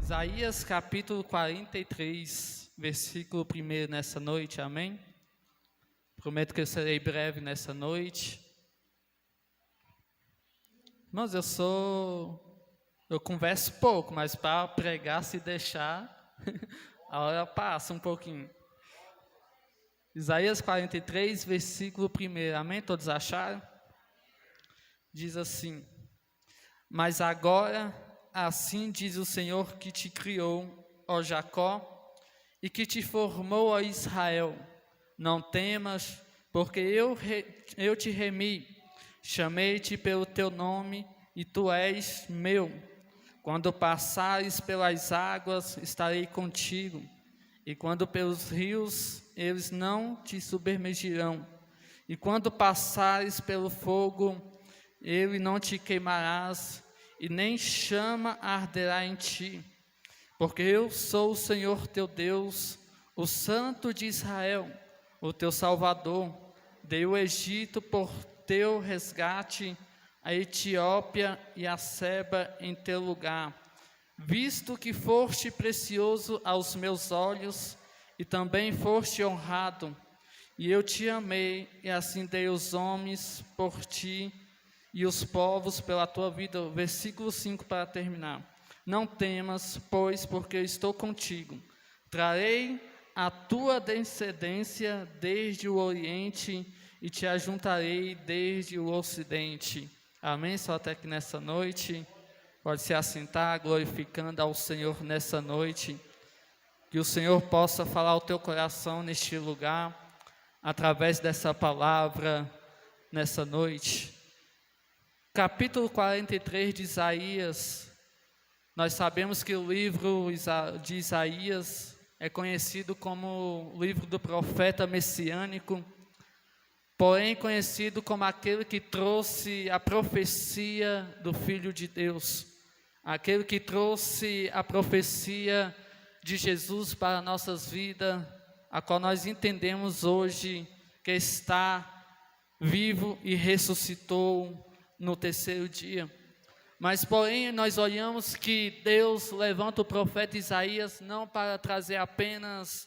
Isaías capítulo 43, versículo 1 nessa noite, amém? Prometo que eu serei breve nessa noite. Irmãos, eu converso pouco, mas para pregar, se deixar, a hora passa um pouquinho. Isaías 43, versículo 1, amém? Todos acharam? Diz assim: Mas agora, assim diz o Senhor que te criou, ó Jacó, e que te formou, ó Israel: não temas, porque eu te remi, chamei-te pelo teu nome, e tu és meu. Quando passares pelas águas, estarei contigo, e quando pelos rios, eles não te submergirão. E quando passares pelo fogo, ele não te queimarás, e nem chama arderá em ti. Porque eu sou o Senhor teu Deus, o Santo de Israel, o teu Salvador. Dei o Egito por teu resgate, a Etiópia e a Seba em teu lugar. Visto que foste precioso aos meus olhos, e também foste honrado, e eu te amei, e assim dei os homens por ti, e os povos pela tua vida. Versículo 5 para terminar. Não temas, pois, porque eu estou contigo. Trarei a tua descendência desde o Oriente, e te ajuntarei desde o Ocidente. Amém? Só até que nessa noite, pode se assentar, glorificando ao Senhor nessa noite. Que o Senhor possa falar ao teu coração neste lugar, através dessa palavra, nessa noite. Capítulo 43 de Isaías. Nós sabemos que o livro de Isaías é conhecido como o livro do profeta messiânico, porém conhecido como aquele que trouxe a profecia do Filho de Deus, aquele que trouxe a profecia de Jesus para nossas vidas, a qual nós entendemos hoje que está vivo e ressuscitou no terceiro dia. Mas porém nós olhamos que Deus levanta o profeta Isaías não para trazer apenas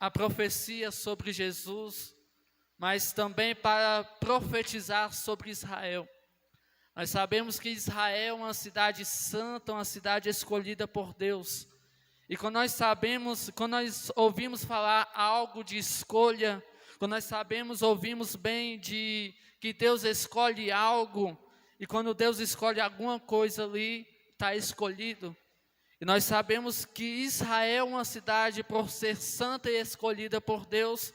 a profecia sobre Jesus, mas também para profetizar sobre Israel. Nós sabemos que Israel é uma cidade santa, uma cidade escolhida por Deus. E quando nós ouvimos falar algo de escolha, quando nós ouvimos bem de que Deus escolhe algo, e quando Deus escolhe alguma coisa ali, está escolhido. E nós sabemos que Israel, uma cidade por ser santa e escolhida por Deus,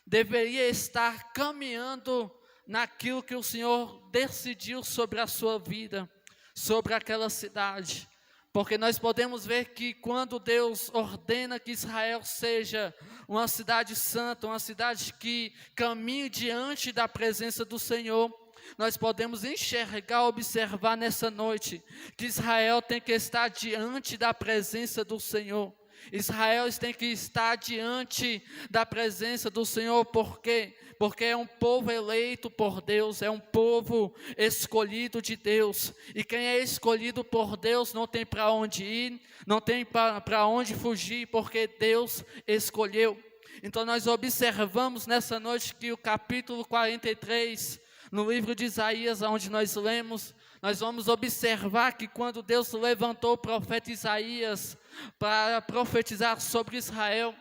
deveria estar caminhando naquilo que o Senhor decidiu sobre a sua vida, sobre aquela cidade. Porque nós podemos ver que quando Deus ordena que Israel seja uma cidade santa, uma cidade que caminhe diante da presença do Senhor, nós podemos enxergar, observar nessa noite, que Israel tem que estar diante da presença do Senhor. Israel tem que estar diante da presença do Senhor, por quê? Porque é um povo eleito por Deus, é um povo escolhido de Deus, e quem é escolhido por Deus não tem para onde ir, não tem para onde fugir, porque Deus escolheu. Então nós observamos nessa noite que o capítulo 43, no livro de Isaías, onde nós lemos, nós vamos observar que quando Deus levantou o profeta Isaías para profetizar sobre Israel,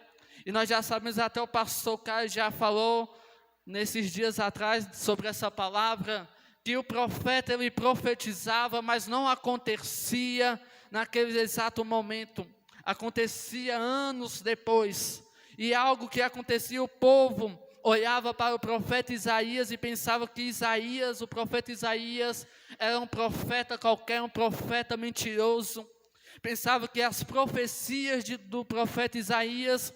e nós já sabemos, até o pastor Caio já falou nesses dias atrás sobre essa palavra, que o profeta ele profetizava, mas não acontecia naquele exato momento, acontecia anos depois, e algo que acontecia, o povo olhava para o profeta Isaías e pensava que Isaías, o profeta Isaías, era um profeta qualquer, um profeta mentiroso. Pensava que as profecias do profeta Isaías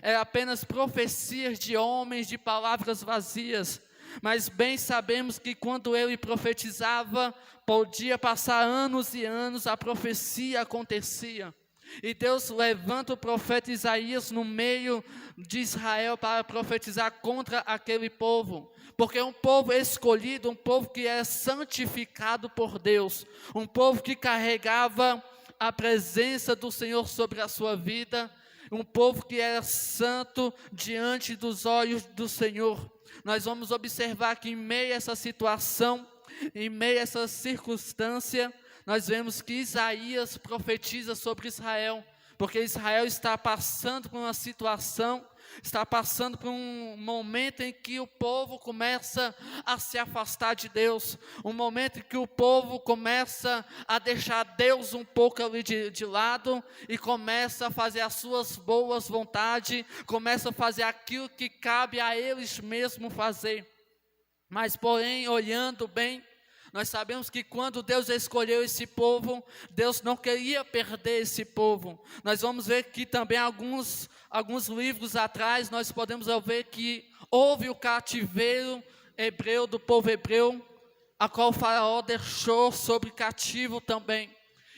eram apenas profecias de homens, de palavras vazias. Mas bem sabemos que quando ele profetizava, podia passar anos e anos, a profecia acontecia. E Deus levanta o profeta Isaías no meio de Israel para profetizar contra aquele povo, porque é um povo escolhido, um povo que é santificado por Deus, um povo que carregava a presença do Senhor sobre a sua vida, um povo que era santo diante dos olhos do Senhor. Nós vamos observar que em meio a essa situação, em meio a essa circunstância, nós vemos que Isaías profetiza sobre Israel, porque Israel está passando por uma situação, está passando por um momento em que o povo começa a se afastar de Deus, um momento em que o povo começa a deixar Deus um pouco ali de lado, e começa a fazer as suas boas vontades, começa a fazer aquilo que cabe a eles mesmos fazer. Mas porém, olhando bem, nós sabemos que quando Deus escolheu esse povo, Deus não queria perder esse povo. Nós vamos ver que também alguns livros atrás, nós podemos ver que houve o cativeiro hebreu, do povo hebreu, a qual o faraó deixou sobre cativo também.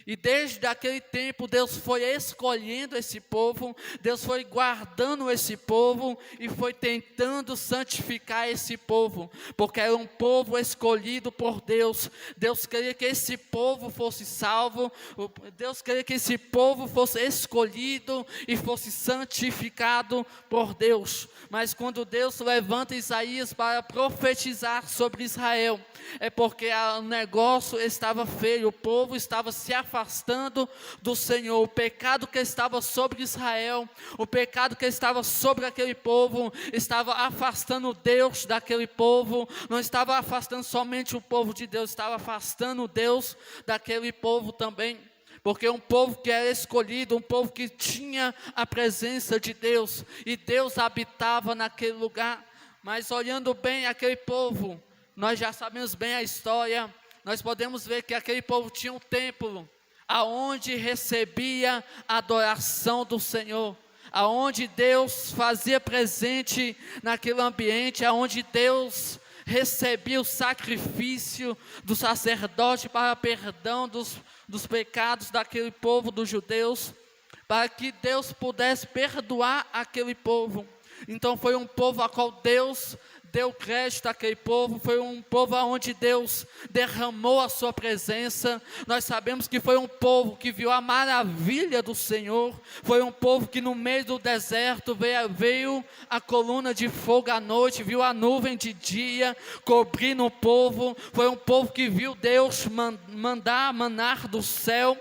E desde aquele tempo, Deus foi escolhendo esse povo, Deus foi guardando esse povo e foi tentando santificar esse povo, porque era um povo escolhido por Deus. Deus queria que esse povo fosse salvo, Deus queria que esse povo fosse escolhido e fosse santificado por Deus. Mas quando Deus levanta Isaías para profetizar sobre Israel, é porque o negócio estava feio, o povo estava se afastando do Senhor. O pecado que estava sobre Israel, o pecado que estava sobre aquele povo, estava afastando Deus daquele povo. Não estava afastando somente o povo de Deus, estava afastando Deus daquele povo também. Porque um povo que era escolhido, um povo que tinha a presença de Deus, e Deus habitava naquele lugar. Mas olhando bem aquele povo, nós já sabemos bem a história, nós podemos ver que aquele povo tinha um templo, aonde recebia a adoração do Senhor, aonde Deus fazia presente naquele ambiente, aonde Deus recebia o sacrifício do sacerdote para perdão dos pecados daquele povo, dos judeus, para que Deus pudesse perdoar aquele povo. Então foi um povo a qual Deus deu crédito àquele povo, foi um povo onde Deus derramou a sua presença. Nós sabemos que foi um povo que viu a maravilha do Senhor, foi um povo que no meio do deserto veio a coluna de fogo à noite, viu a nuvem de dia cobrindo o povo, foi um povo que viu Deus mandar manar do céu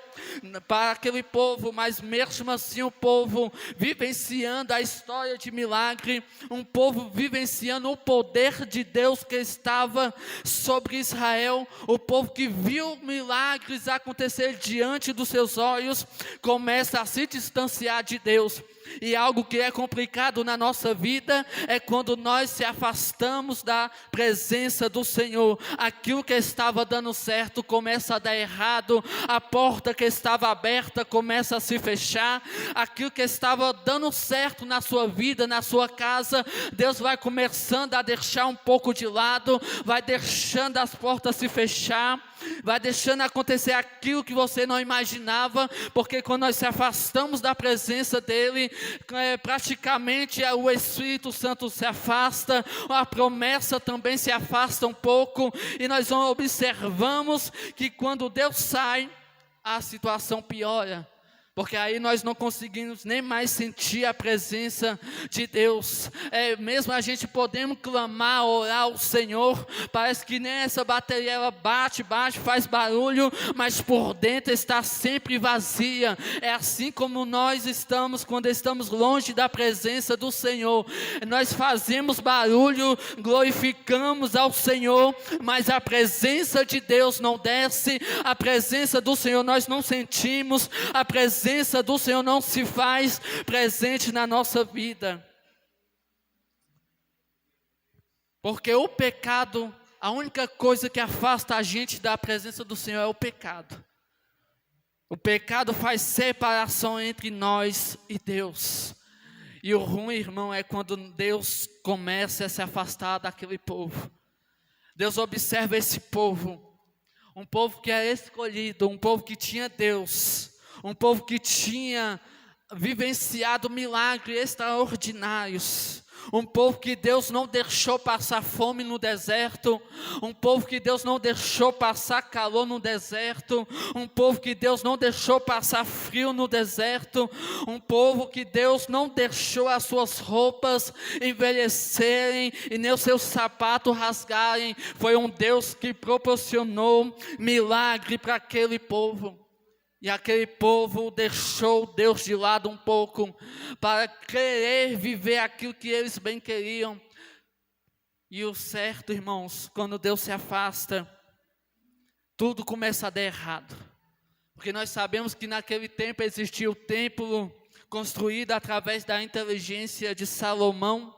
para aquele povo, mas mesmo assim o povo vivenciando a história de milagre, um povo vivenciando o poder de Deus que estava sobre Israel, o povo que viu milagres acontecer diante dos seus olhos, começa a se distanciar de Deus. E algo que é complicado na nossa vida é quando nós se afastamos da presença do Senhor. Aquilo que estava dando certo começa a dar errado, a porta que estava aberta começa a se fechar, aquilo que estava dando certo na sua vida, na sua casa, Deus vai começando a deixar um pouco de lado, vai deixando as portas se fechar, vai deixando acontecer aquilo que você não imaginava, porque quando nós se afastamos da presença dEle, praticamente o Espírito Santo se afasta, a promessa também se afasta um pouco, e nós observamos que quando Deus sai, a situação piora. Porque aí nós não conseguimos nem mais sentir a presença de Deus. Mesmo a gente podemos clamar, orar ao Senhor, parece que nem essa bateria ela bate, faz barulho, mas por dentro está sempre vazia. É assim como nós estamos quando estamos longe da presença do Senhor. Nós fazemos barulho, glorificamos ao Senhor, mas a presença de Deus não desce, a presença do Senhor nós não sentimos, a presença do Senhor não se faz presente na nossa vida. Porque o pecado, a única coisa que afasta a gente da presença do Senhor é o pecado. O pecado faz separação entre nós e Deus. E o ruim, irmão, é quando Deus começa a se afastar daquele povo. Deus observa esse povo, um povo que é escolhido, um povo que tinha Deus, um povo que tinha vivenciado milagres extraordinários, Um povo que Deus não deixou passar fome no deserto. Um povo que Deus não deixou passar calor no deserto. Um povo que Deus não deixou passar frio no deserto. Um povo que Deus não deixou as suas roupas envelhecerem e nem os seus sapatos rasgarem. Foi um Deus que proporcionou milagre para aquele povo. E aquele povo deixou Deus de lado um pouco, para querer viver aquilo que eles bem queriam. E o certo, irmãos, quando Deus se afasta, tudo começa a dar errado. Porque nós sabemos que naquele tempo existia o templo construído através da inteligência de Salomão.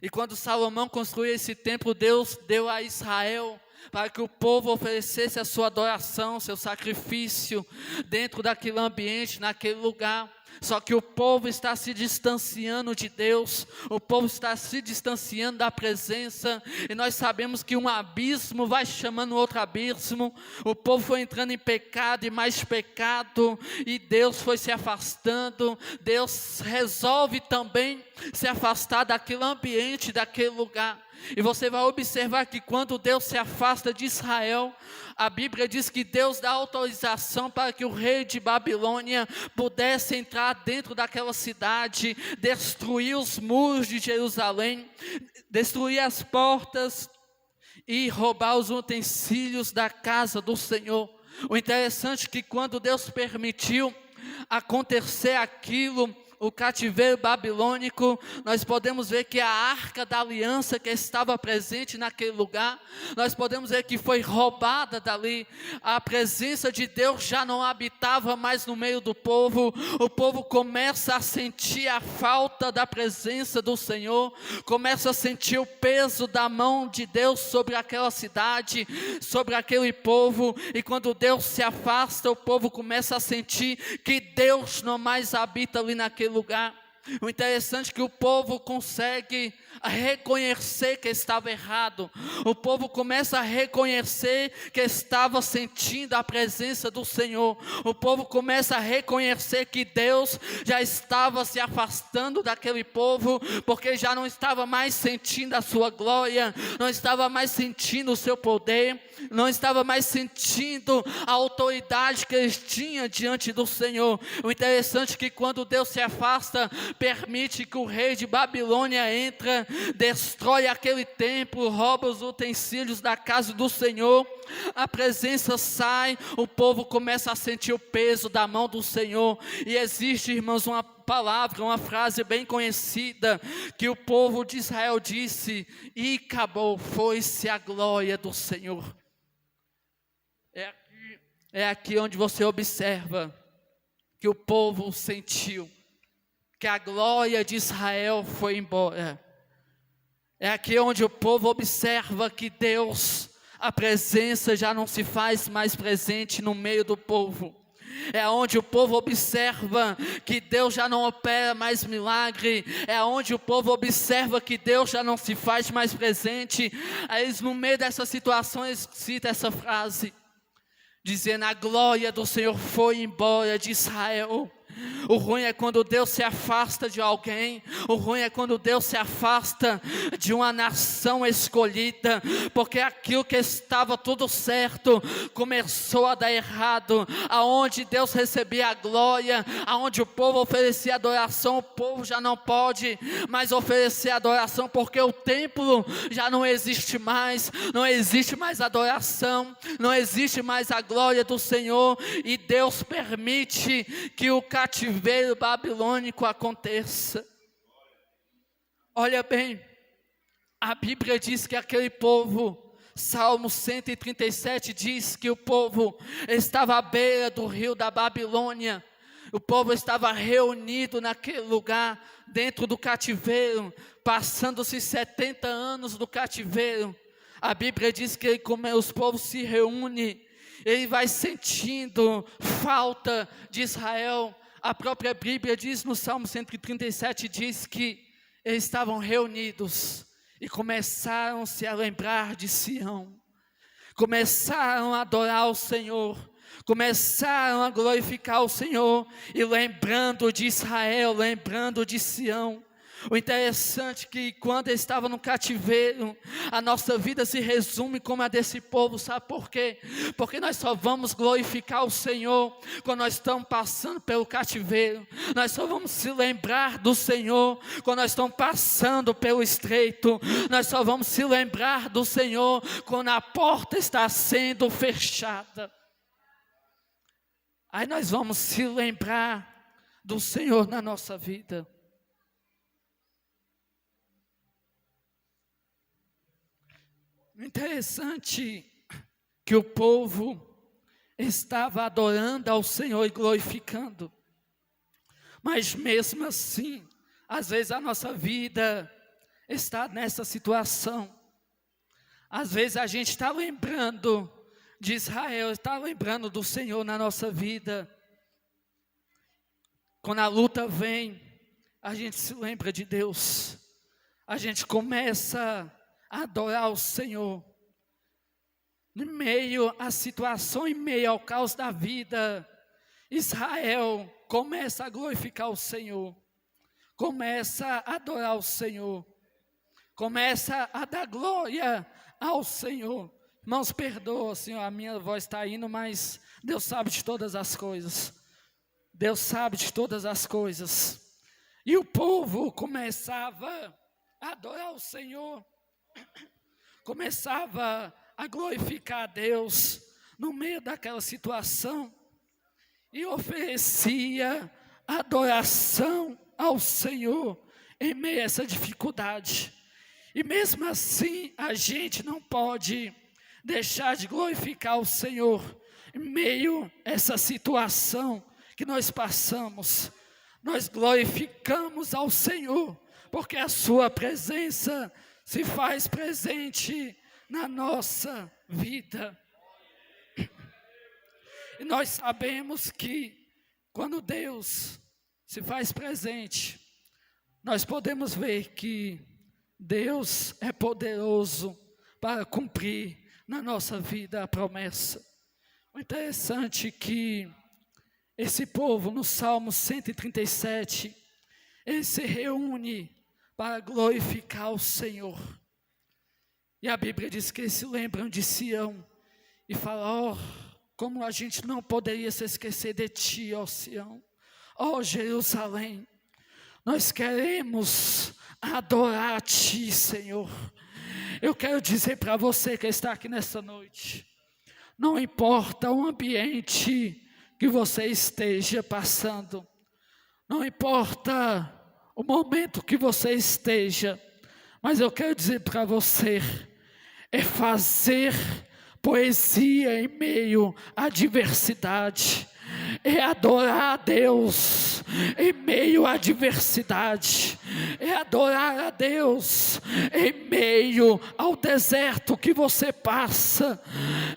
E quando Salomão construiu esse templo, Deus deu a Israel para que o povo oferecesse a sua adoração, seu sacrifício, dentro daquele ambiente, naquele lugar. Só que o povo está se distanciando de Deus, o povo está se distanciando da presença, e nós sabemos que um abismo vai chamando outro abismo. O povo foi entrando em pecado e mais pecado, e Deus foi se afastando. Deus resolve também se afastar daquele ambiente, daquele lugar. E você vai observar que quando Deus se afasta de Israel, a Bíblia diz que Deus dá autorização para que o rei de Babilônia pudesse entrar dentro daquela cidade, destruir os muros de Jerusalém, destruir as portas e roubar os utensílios da casa do Senhor. O interessante é que quando Deus permitiu acontecer aquilo, o cativeiro babilônico, nós podemos ver que a arca da aliança que estava presente naquele lugar, nós podemos ver que foi roubada dali. A presença de Deus já não habitava mais no meio do povo. O povo começa a sentir a falta da presença do Senhor, começa a sentir o peso da mão de Deus sobre aquela cidade, sobre aquele povo. E quando Deus se afasta, o povo começa a sentir que Deus não mais habita ali naquele lugar. O interessante é que o povo consegue reconhecer que estava errado. O povo começa a reconhecer que estava sentindo a presença do Senhor. O povo começa a reconhecer que Deus já estava se afastando daquele povo, porque já não estava mais sentindo a sua glória, não estava mais sentindo o seu poder, não estava mais sentindo a autoridade que eles tinham diante do Senhor. O interessante é que quando Deus se afasta, permite que o rei de Babilônia entre, destrói aquele templo, rouba os utensílios da casa do Senhor. A presença sai, o povo começa a sentir o peso da mão do Senhor. E existe, irmãos, uma palavra, uma frase bem conhecida, que o povo de Israel disse: e acabou, foi-se a glória do Senhor. É aqui onde você observa que o povo sentiu que a glória de Israel foi embora. É aqui onde o povo observa que Deus, a presença já não se faz mais presente no meio do povo. É onde o povo observa que Deus já não opera mais milagre. É onde o povo observa que Deus já não se faz mais presente. Aí eles, no meio dessa situação, eles citam essa frase, dizendo: a glória do Senhor foi embora de Israel. O ruim é quando Deus se afasta de alguém. O ruim é quando Deus se afasta de uma nação escolhida, porque aquilo que estava tudo certo começou a dar errado. Aonde Deus recebia a glória, aonde o povo oferecia adoração, o povo já não pode mais oferecer adoração, porque o templo já não existe mais. Não existe mais adoração, não existe mais a glória do Senhor. E Deus permite que o cativeiro babilônico aconteça. Olha bem, a Bíblia diz que aquele povo, Salmo 137 diz que o povo estava à beira do rio da Babilônia. O povo estava reunido naquele lugar, dentro do cativeiro, passando-se 70 anos do cativeiro. A Bíblia diz que como os povos se reúnem, ele vai sentindo falta de Israel. A própria Bíblia diz no Salmo 137, diz que eles estavam reunidos e começaram-se a lembrar de Sião. Começaram a adorar o Senhor, começaram a glorificar o Senhor, e lembrando de Israel, lembrando de Sião. O interessante é que quando ele estava no cativeiro, a nossa vida se resume como a desse povo, sabe por quê? Porque nós só vamos glorificar o Senhor quando nós estamos passando pelo cativeiro, nós só vamos se lembrar do Senhor quando nós estamos passando pelo estreito, nós só vamos se lembrar do Senhor quando a porta está sendo fechada. Aí nós vamos se lembrar do Senhor na nossa vida. Interessante que o povo estava adorando ao Senhor e glorificando, mas mesmo assim, às vezes a nossa vida está nessa situação, às vezes a gente está lembrando de Israel, está lembrando do Senhor na nossa vida, quando a luta vem, a gente se lembra de Deus, a gente começa a adorar o Senhor, em meio à situação, em meio ao caos da vida, Israel começa a glorificar o Senhor, começa a adorar o Senhor, começa a dar glória ao Senhor. Irmãos, perdoa, Senhor, a minha voz está indo, mas Deus sabe de todas as coisas, Deus sabe de todas as coisas, e o povo começava a adorar o Senhor, começava a glorificar a Deus no meio daquela situação e oferecia adoração ao Senhor em meio a essa dificuldade. E mesmo assim a gente não pode deixar de glorificar o Senhor em meio a essa situação que nós passamos. Nós glorificamos ao Senhor porque a sua presença se faz presente na nossa vida. E nós sabemos que quando Deus se faz presente, nós podemos ver que Deus é poderoso para cumprir na nossa vida a promessa. O interessante é que esse povo no Salmo 137, ele se reúne para glorificar o Senhor. E a Bíblia diz que eles se lembram de Sião e falam, como a gente não poderia se esquecer de ti, ó Sião, ó Jerusalém, nós queremos adorar a ti, Senhor. Eu quero dizer para você que está aqui nessa noite, não importa o ambiente que você esteja passando, não importa o momento que você esteja, mas eu quero dizer para você, é fazer poesia em meio à adversidade, é adorar a Deus em meio à adversidade, é adorar a Deus em meio ao deserto que você passa,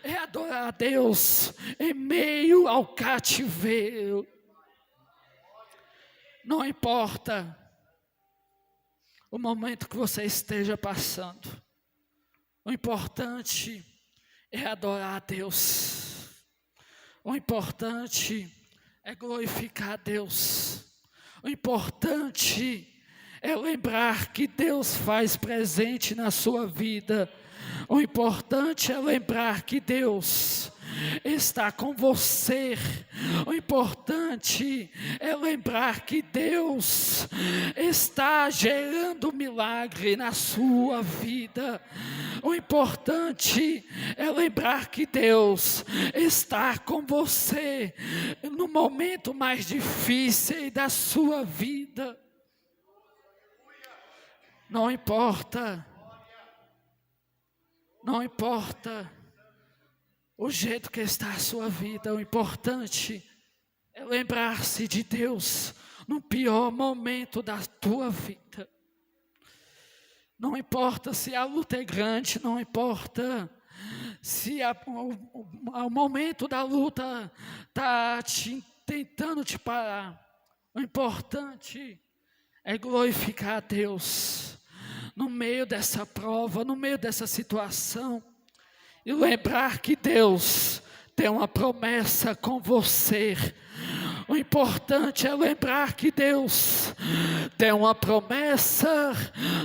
é adorar a Deus em meio ao cativeiro. Não importa o momento que você esteja passando, o importante é adorar a Deus, o importante é glorificar a Deus, o importante é lembrar que Deus faz presente na sua vida, o importante é lembrar que Deus está com você, o importante é lembrar que Deus está gerando milagre na sua vida, o importante é lembrar que Deus está com você no momento mais difícil da sua vida. Não importa o jeito que está a sua vida, o importante é lembrar-se de Deus no pior momento da tua vida. Não importa se a luta é grande, não importa se o momento da luta está tentando te parar. O importante é glorificar a Deus no meio dessa prova, no meio dessa situação. E lembrar que Deus tem uma promessa com você, O importante é lembrar que Deus tem uma promessa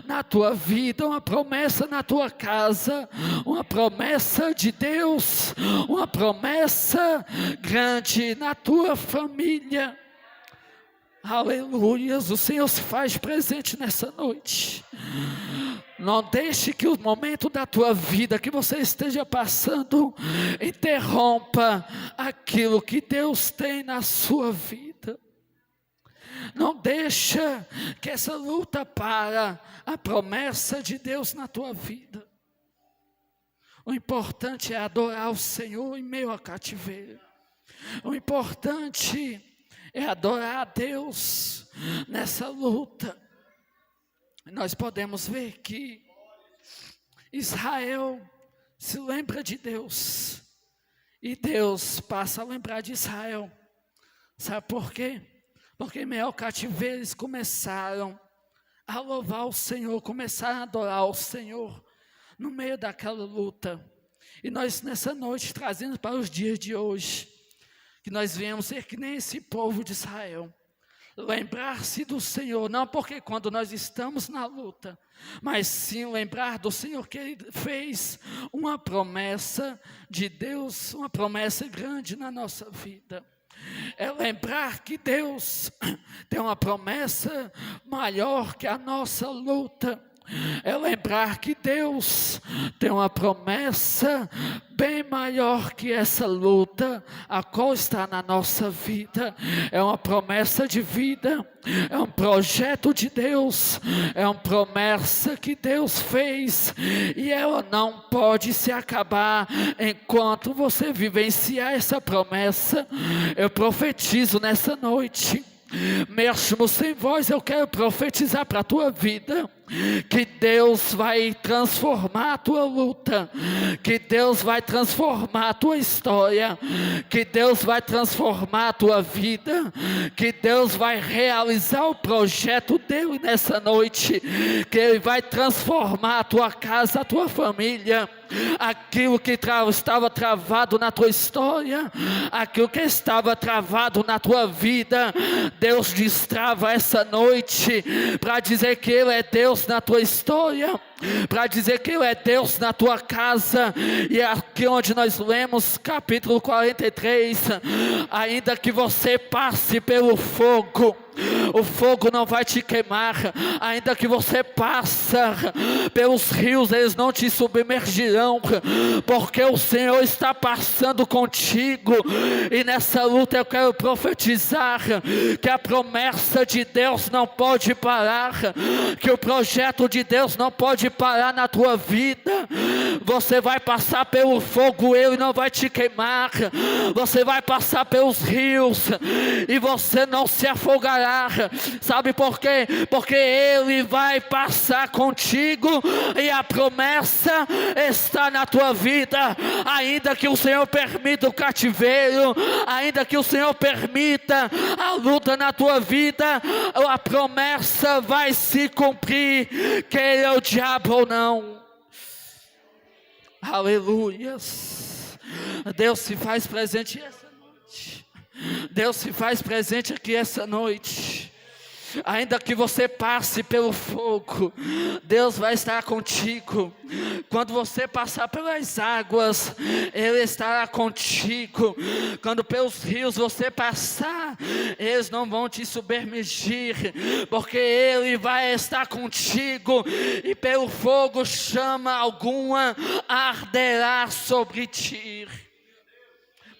na tua vida, uma promessa na tua casa, uma promessa de Deus, uma promessa grande na tua família. Aleluias, o Senhor se faz presente nessa noite. Não deixe que o momento da tua vida que você esteja passando interrompa aquilo que Deus tem na sua vida. Não deixa que essa luta para a promessa de Deus na tua vida. O importante é adorar o Senhor em meio ao cativeiro. O importante é adorar a Deus nessa luta. Nós podemos ver que Israel se lembra de Deus e Deus passa a lembrar de Israel. Sabe por quê? Porque em meio ao cativeiro eles começaram a louvar o Senhor, começaram a adorar o Senhor no meio daquela luta. E nós nessa noite trazendo para os dias de hoje, que nós viemos ser que nem esse povo de Israel. Lembrar-se do Senhor, não porque quando nós estamos na luta, mas sim lembrar do Senhor que Ele fez uma promessa de Deus, uma promessa grande na nossa vida. É lembrar que Deus tem uma promessa maior que a nossa luta. É lembrar que Deus tem uma promessa bem maior que essa luta, a qual está na nossa vida. É uma promessa de vida, é um projeto de Deus, é uma promessa que Deus fez, e ela não pode se acabar enquanto você vivenciar essa promessa. Eu profetizo nessa noite, mesmo sem voz, eu quero profetizar para a tua vida, que Deus vai transformar a tua luta, que Deus vai transformar a tua história, que Deus vai transformar a tua vida, que Deus vai realizar o projeto dele nessa noite, que Ele vai transformar a tua casa, a tua família. Aquilo que estava travado na tua história, aquilo que estava travado na tua vida, Deus destrava essa noite, para dizer que Ele é Deus na tua história, para dizer que Ele é Deus na tua casa. E é aqui onde nós lemos capítulo 43, ainda que você passe pelo fogo, o fogo não vai te queimar. Ainda que você passe pelos rios, eles não te submergirão, porque o Senhor está passando contigo. E nessa luta eu quero profetizar que a promessa de Deus não pode parar, que o projeto de Deus não pode parar na tua vida. Você vai passar pelo fogo, Ele não vai te queimar. Você vai passar pelos rios e você não se afogará. Sabe por quê? Porque Ele vai passar contigo, e a promessa está na tua vida. Ainda que o Senhor permita o cativeiro, ainda que o Senhor permita a luta na tua vida, a promessa vai se cumprir, queira o diabo ou não. Aleluias. Deus se faz presente essa noite. Deus se faz presente aqui essa noite. Ainda que você passe pelo fogo, Deus vai estar contigo. Quando você passar pelas águas, Ele estará contigo. Quando pelos rios você passar, eles não vão te submergir, porque Ele vai estar contigo. E pelo fogo chama alguma arderá sobre ti,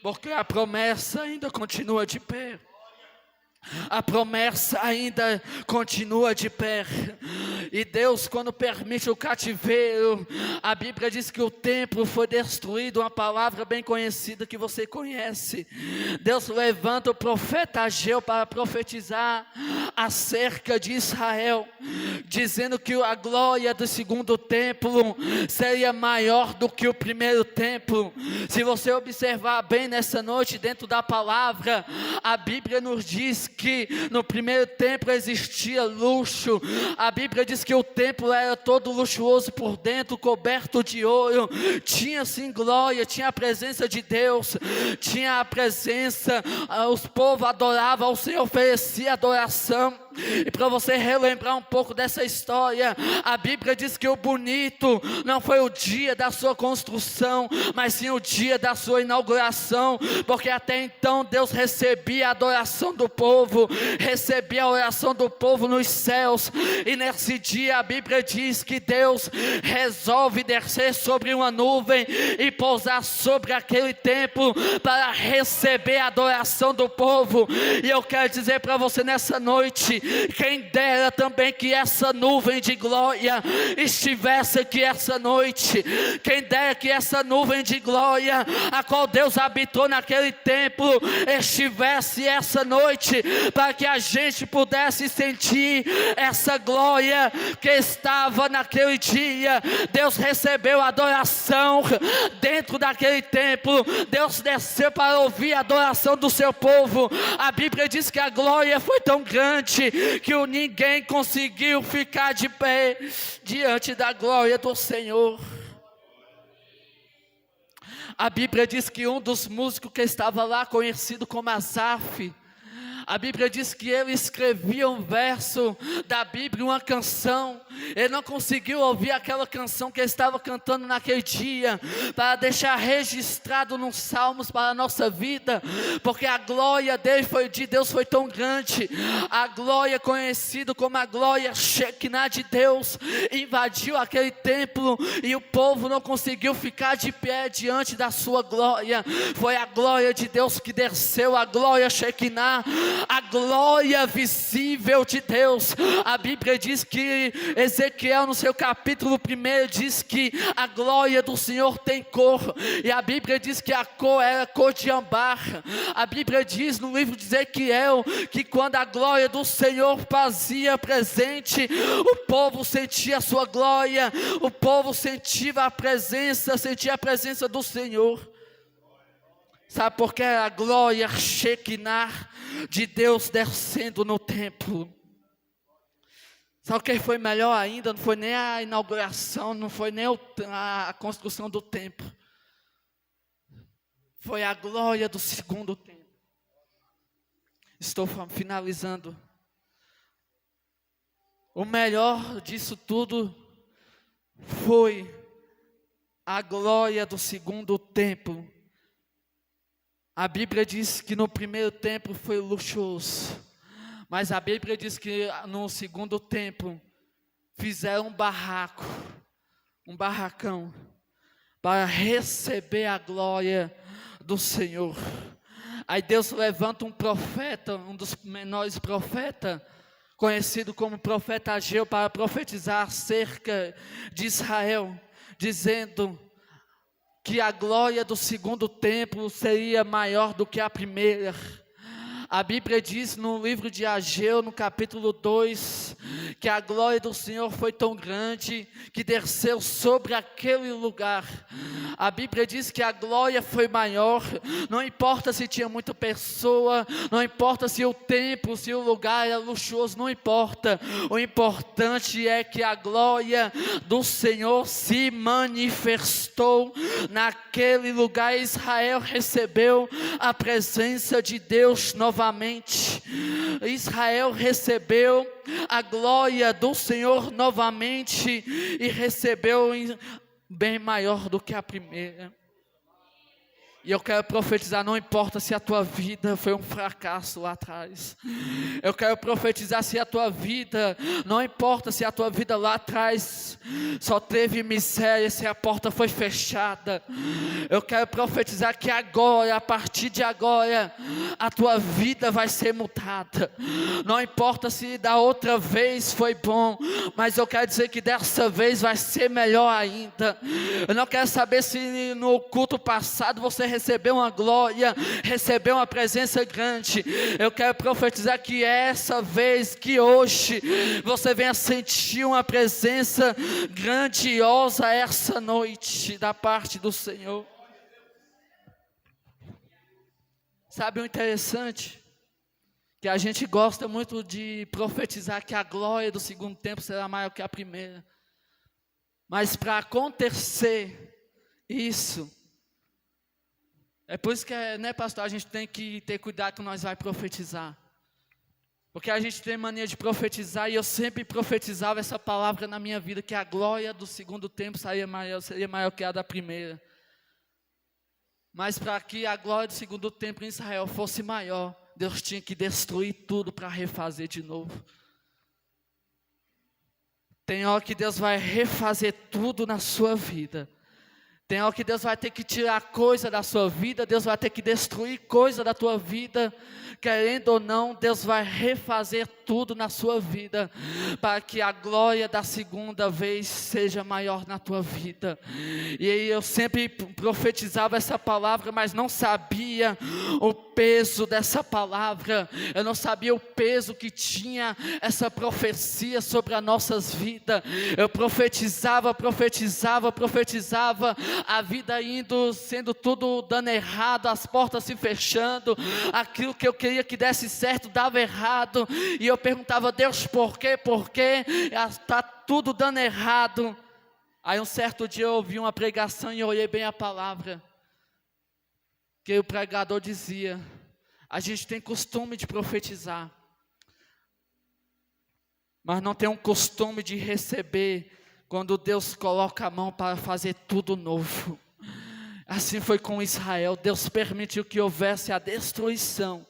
porque a promessa ainda continua de pé. A promessa ainda continua de pé. E Deus, quando permite o cativeiro, a Bíblia diz que o templo foi destruído, uma palavra bem conhecida que você conhece. Deus levanta o profeta Ageu para profetizar acerca de Israel, dizendo que a glória do segundo templo seria maior do que o primeiro templo. Se você observar bem nessa noite, dentro da palavra, a Bíblia nos diz que no primeiro templo existia luxo. A Bíblia diz diz que o templo era todo luxuoso por dentro, coberto de ouro, tinha sim glória, tinha a presença de Deus, tinha a presença, os povos adoravam ao Senhor, oferecia adoração. E para você relembrar um pouco dessa história, a Bíblia diz que o bonito não foi o dia da sua construção, mas sim o dia da sua inauguração, porque até então Deus recebia a adoração do povo, recebia a oração do povo nos céus, e nesse dia a Bíblia diz que Deus resolve descer sobre uma nuvem e pousar sobre aquele templo para receber a adoração do povo. E eu quero dizer para você nessa noite, quem dera também que essa nuvem de glória estivesse aqui essa noite, quem dera que essa nuvem de glória, a qual Deus habitou naquele templo, estivesse essa noite, para que a gente pudesse sentir essa glória que estava naquele dia. Deus recebeu a adoração dentro daquele templo, Deus desceu para ouvir a adoração do seu povo. A Bíblia diz que a glória foi tão grande que ninguém conseguiu ficar de pé diante da glória do Senhor. A Bíblia diz que um dos músicos que estava lá, conhecido como Asaf, a Bíblia diz que ele escrevia um verso da Bíblia, uma canção. Ele não conseguiu ouvir aquela canção que ele estava cantando naquele dia, para deixar registrado nos salmos para a nossa vida, porque a glória de Deus foi tão grande. A glória conhecida como a glória Shekinah de Deus invadiu aquele templo, e o povo não conseguiu ficar de pé diante da sua glória. Foi a glória de Deus que desceu, a glória Shekinah, a glória visível de Deus. A Bíblia diz que Ezequiel no seu capítulo 1 diz que a glória do Senhor tem cor, e a Bíblia diz que a cor era cor de âmbar. A Bíblia diz no livro de Ezequiel que quando a glória do Senhor fazia presente, o povo sentia a sua glória, o povo sentia a presença do Senhor. Sabe por que a glória Shekinah de Deus descendo no templo? Sabe o que foi melhor ainda? Não foi nem a inauguração, não foi nem a construção do templo. Foi a glória do segundo templo. Estou finalizando. O melhor disso tudo foi a glória do segundo templo. A Bíblia diz que no primeiro templo foi luxuoso, mas a Bíblia diz que no segundo templo fizeram um barracão, para receber a glória do Senhor. Aí Deus levanta um profeta, um dos menores profetas, conhecido como profeta Ageu, para profetizar acerca de Israel, dizendo que a glória do segundo templo seria maior do que a primeira. A Bíblia diz no livro de Ageu, no capítulo 2, que a glória do Senhor foi tão grande que desceu sobre aquele lugar. A Bíblia diz que a glória foi maior, não importa se tinha muita pessoa, não importa se o templo, se o lugar era luxuoso, não importa. O importante é que a glória do Senhor se manifestou naquele lugar. Israel recebeu a presença de Deus novamente. Israel recebeu a glória do Senhor novamente, e recebeu bem maior do que a primeira. E eu quero profetizar, não importa se a tua vida foi um fracasso lá atrás. Eu quero profetizar se a tua vida, não importa se a tua vida lá atrás só teve miséria, se a porta foi fechada. Eu quero profetizar que agora, a partir de agora, a tua vida vai ser mudada. Não importa se da outra vez foi bom, mas eu quero dizer que dessa vez vai ser melhor ainda. Eu não quero saber se no culto passado você recebeu uma glória, recebeu uma presença grande. Eu quero profetizar que essa vez, que hoje, você venha sentir uma presença grandiosa essa noite, da parte do Senhor. Sabe o interessante? que a gente gosta muito de profetizar que a glória do segundo tempo será maior que a primeira. Mas para acontecer isso, é por isso que, né, pastor, a gente tem que ter cuidado que nós vai profetizar. Porque a gente tem mania de profetizar, e eu sempre profetizava essa palavra na minha vida, que a glória do segundo tempo seria maior que a da primeira. Mas para que a glória do segundo tempo em Israel fosse maior, Deus tinha que destruir tudo para refazer de novo. Tem hora que Deus vai refazer tudo na sua vida. Tem hora que Deus vai ter que tirar coisa da sua vida, Deus vai ter que destruir coisa da tua vida. Querendo ou não, Deus vai refazer tudo na sua vida, para que a glória da segunda vez seja maior na tua vida. E aí eu sempre profetizava essa palavra, mas não sabia o peso dessa palavra. Eu não sabia o peso que tinha essa profecia sobre as nossas vidas. Eu profetizava, a vida indo, sendo tudo dando errado, as portas se fechando, aquilo que eu queria que desse certo dava errado, e eu perguntava: Deus, por quê? Está tudo dando errado. Aí um certo dia eu ouvi uma pregação e eu olhei bem a palavra, que o pregador dizia: a gente tem costume de profetizar, mas não tem um costume de receber quando Deus coloca a mão para fazer tudo novo. Assim foi com Israel. Deus permitiu que houvesse a destruição,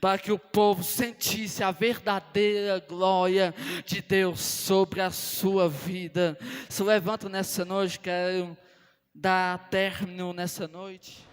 para que o povo sentisse a verdadeira glória de Deus sobre a sua vida. Se levanta nessa noite, quero dar término nessa noite.